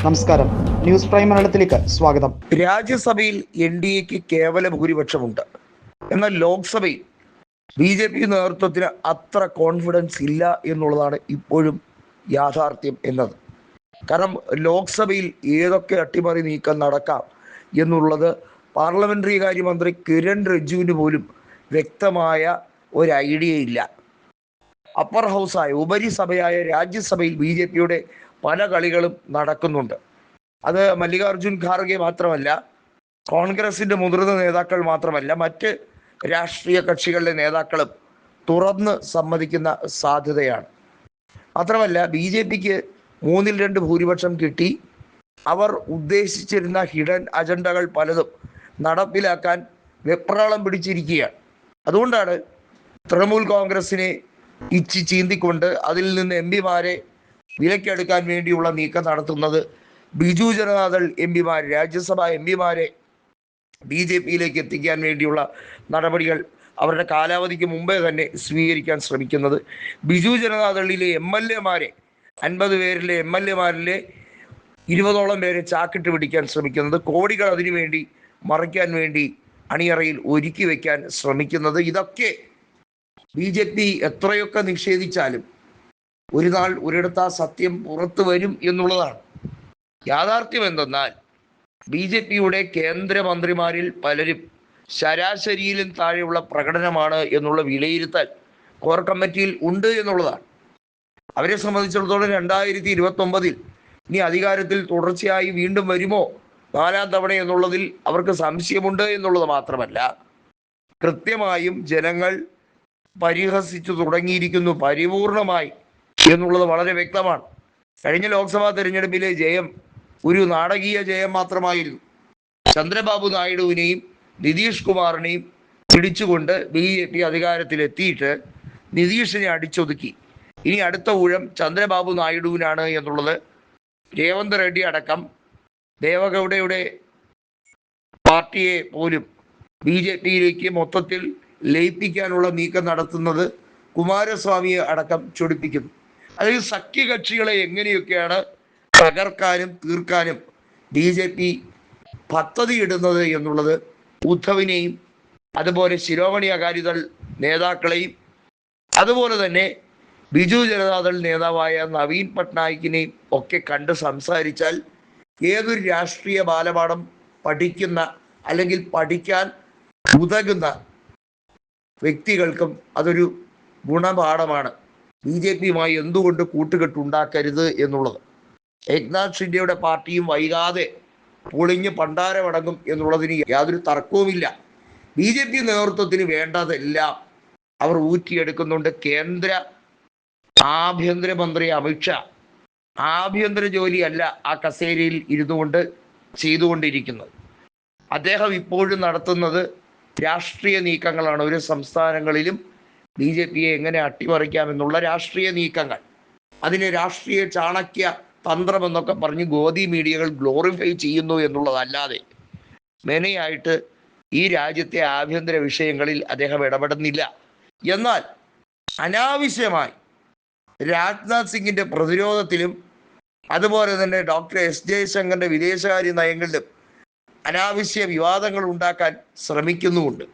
നമസ്കാരം, news prime മലയാളത്തിലേക്ക് സ്വാഗതം. രാജ്യസഭയിൽ NDAക്ക് കേവല ഭൂരിപക്ഷമുണ്ട്. എന്നാൽ ലോക്സഭയിൽ BJP നേതൃത്വത്തിന് അത്ര കോൺഫിഡൻസ് ഇല്ല എന്നുള്ളതാണ് ഇപ്പോഴും യാഥാർത്ഥ്യം എന്നത്. കാരണം ലോക്സഭയിൽ ഏതൊക്കെ അട്ടിമറി നീക്കം നടക്കാം എന്നുള്ളത് പാർലമെന്ററി കാര്യമന്ത്രി കിരൺ റിജിജുവിന് പോലും വ്യക്തമായ ഒരു ഐഡിയ ഇല്ല. അപ്പർ ഹൗസായ ഉപരിസഭയായ രാജ്യസഭയിൽ BJPയുടെ പല കളികളും നടക്കുന്നുണ്ട്. അത് മല്ലികാർജുൻ ഖാർഗെ മാത്രമല്ല, കോൺഗ്രസിന്റെ മുതിർന്ന നേതാക്കൾ മാത്രമല്ല, മറ്റ് രാഷ്ട്രീയ കക്ഷികളുടെ നേതാക്കളും തുറന്ന് സമ്മതിക്കുന്ന സാധ്യതയാണ്. മാത്രമല്ല, BJPക്ക് 2/3 ഭൂരിപക്ഷം കിട്ടി. അവർ ഉദ്ദേശിച്ചിരുന്ന ഹിഡൻ അജണ്ടകൾ പലതും നടപ്പിലാക്കാൻ വെപ്രാളം പിടിച്ചിരിക്കുകയാണ്. അതുകൊണ്ടാണ് തൃണമൂൽ കോൺഗ്രസിനെ ചീന്തിക്കൊണ്ട് അതിൽ നിന്ന് MP-മാരെ വിലക്കെടുക്കാൻ വേണ്ടിയുള്ള നീക്കം നടത്തുന്നത്. ബിജു ജനതാദൾ MP-മാർ, രാജ്യസഭാ MP-മാരെ BJPയിലേക്ക് എത്തിക്കാൻ വേണ്ടിയുള്ള നടപടികൾ അവരുടെ കാലാവധിക്ക് മുമ്പേ തന്നെ സ്വീകരിക്കാൻ ശ്രമിക്കുന്നത്. ബിജു ജനതാദളിലെ MLA-മാരെ 50 പേരിലെ MLA-മാരിലെ 20ഓളം പേരെ ചാക്കിട്ട് പിടിക്കാൻ ശ്രമിക്കുന്നത്. കോടികൾ അതിനുവേണ്ടി മറിക്കാൻ വേണ്ടി അണിയറയിൽ ഒരുക്കി വയ്ക്കാൻ ശ്രമിക്കുന്നത്. ഇതൊക്കെ BJP എത്രയൊക്കെ നിഷേധിച്ചാലും ഒരു നാൾ ഒരിടത്ത് ആ സത്യം പുറത്തു വരും എന്നുള്ളതാണ് യാഥാർത്ഥ്യം. എന്തെന്നാൽ BJPയുടെ കേന്ദ്രമന്ത്രിമാരിൽ പലരും ശരാശരിയിലും താഴെയുള്ള പ്രകടനമാണ് എന്നുള്ള വിലയിരുത്തൽ കോർ കമ്മിറ്റിയിൽ ഉണ്ട് എന്നുള്ളതാണ്. അവരെ സംബന്ധിച്ചിടത്തോളം 2029 ഇനി അധികാരത്തിൽ തുടർച്ചയായി വീണ്ടും വരുമോ 4ാം തവണ എന്നുള്ളതിൽ അവർക്ക് സംശയമുണ്ട് എന്നുള്ളത് മാത്രമല്ല, കൃത്യമായും ജനങ്ങൾ പരിഹസിച്ചു തുടങ്ങിയിരിക്കുന്നു പരിപൂർണമായി എന്നുള്ളത് വളരെ വ്യക്തമാണ്. കഴിഞ്ഞ ലോക്സഭാ തെരഞ്ഞെടുപ്പിലെ ജയം ഒരു നാടകീയ ജയം മാത്രമായിരുന്നു. ചന്ദ്രബാബു നായിഡുവിനെയും നിതീഷ് കുമാറിനെയും പിടിച്ചുകൊണ്ട് BJP അധികാരത്തിലെത്തിയിട്ട് നിതീഷിനെ അടിച്ചൊതുക്കി. ഇനി അടുത്ത ഊഴം ചന്ദ്രബാബു നായിഡുവിനാണ് എന്നുള്ളത് രേവന്ത് റെഡ്ഡി അടക്കം ദേവഗൗഡയുടെ പാർട്ടിയെ പോലും BJPയിലേക്ക് മൊത്തത്തിൽ ലയിപ്പിക്കാനുള്ള നീക്കം നടത്തുന്നത് കുമാരസ്വാമിയെ അടക്കം ചൊടിപ്പിക്കുന്നു. അതായത് സഖ്യകക്ഷികളെ എങ്ങനെയൊക്കെയാണ് തകർക്കാനും തീർക്കാനും BJP പദ്ധതി ഇടുന്നത് എന്നുള്ളത് ഉദ്ധവിനെയും അതുപോലെ ശിരോമണി അകാലിദൾ നേതാക്കളെയും അതുപോലെ തന്നെ ബിജു ജനതാദൾ നേതാവായ നവീൻ പട്നായിക്കിനെയും ഒക്കെ കണ്ട് സംസാരിച്ചാൽ ഏതൊരു രാഷ്ട്രീയ ബാലപാഠം പഠിക്കുന്ന അല്ലെങ്കിൽ പഠിക്കാൻ ഉതകുന്ന വ്യക്തികൾക്കും അതൊരു ഗുണപാഠമാണ്. BJPയുമായി എന്തുകൊണ്ട് കൂട്ടുകെട്ടുണ്ടാക്കരുത് എന്നുള്ളത്. ഏക്നാഥ് ഷിൻഡെയുടെ പാർട്ടിയും വൈകാതെ പൊളിഞ്ഞ് പണ്ടാരമടങ്ങും എന്നുള്ളതിന് യാതൊരു തർക്കവുമില്ല. BJP നേതൃത്വത്തിന് വേണ്ടതെല്ലാം അവർ ഊറ്റിയെടുക്കുന്നുണ്ട്. കേന്ദ്ര ആഭ്യന്തരമന്ത്രി അമിത്ഷാ ആഭ്യന്തര ജോലിയല്ല ആ കസേരയിൽ ഇരുന്നുകൊണ്ട് ചെയ്തുകൊണ്ടിരിക്കുന്നത്. അദ്ദേഹം ഇപ്പോഴും നടത്തുന്നത് രാഷ്ട്രീയ നീക്കങ്ങളാണ്. ഒരു സംസ്ഥാനങ്ങളിലും BJPയെ എങ്ങനെ അട്ടിമറിക്കാമെന്നുള്ള രാഷ്ട്രീയ നീക്കങ്ങൾ, അതിന് രാഷ്ട്രീയ ചാണക്യ തന്ത്രം എന്നൊക്കെ പറഞ്ഞ് ഗോദി മീഡിയകൾ ഗ്ലോറിഫൈ ചെയ്യുന്നു എന്നുള്ളതല്ലാതെ മെനയായിട്ട് ഈ രാജ്യത്തെ ആഭ്യന്തര വിഷയങ്ങളിൽ അദ്ദേഹം ഇടപെടുന്നില്ല. എന്നാൽ അനാവശ്യമായി രാജ്നാഥ് സിംഗിന്റെ പ്രതിരോധത്തിലും അതുപോലെ തന്നെ ഡോക്ടർ S ജയശങ്കറിന്റെ വിദേശകാര്യ നയങ്ങളിലും അനാവശ്യ വിവാദങ്ങൾ ഉണ്ടാക്കാൻ ശ്രമിക്കുന്നുമുണ്ട്.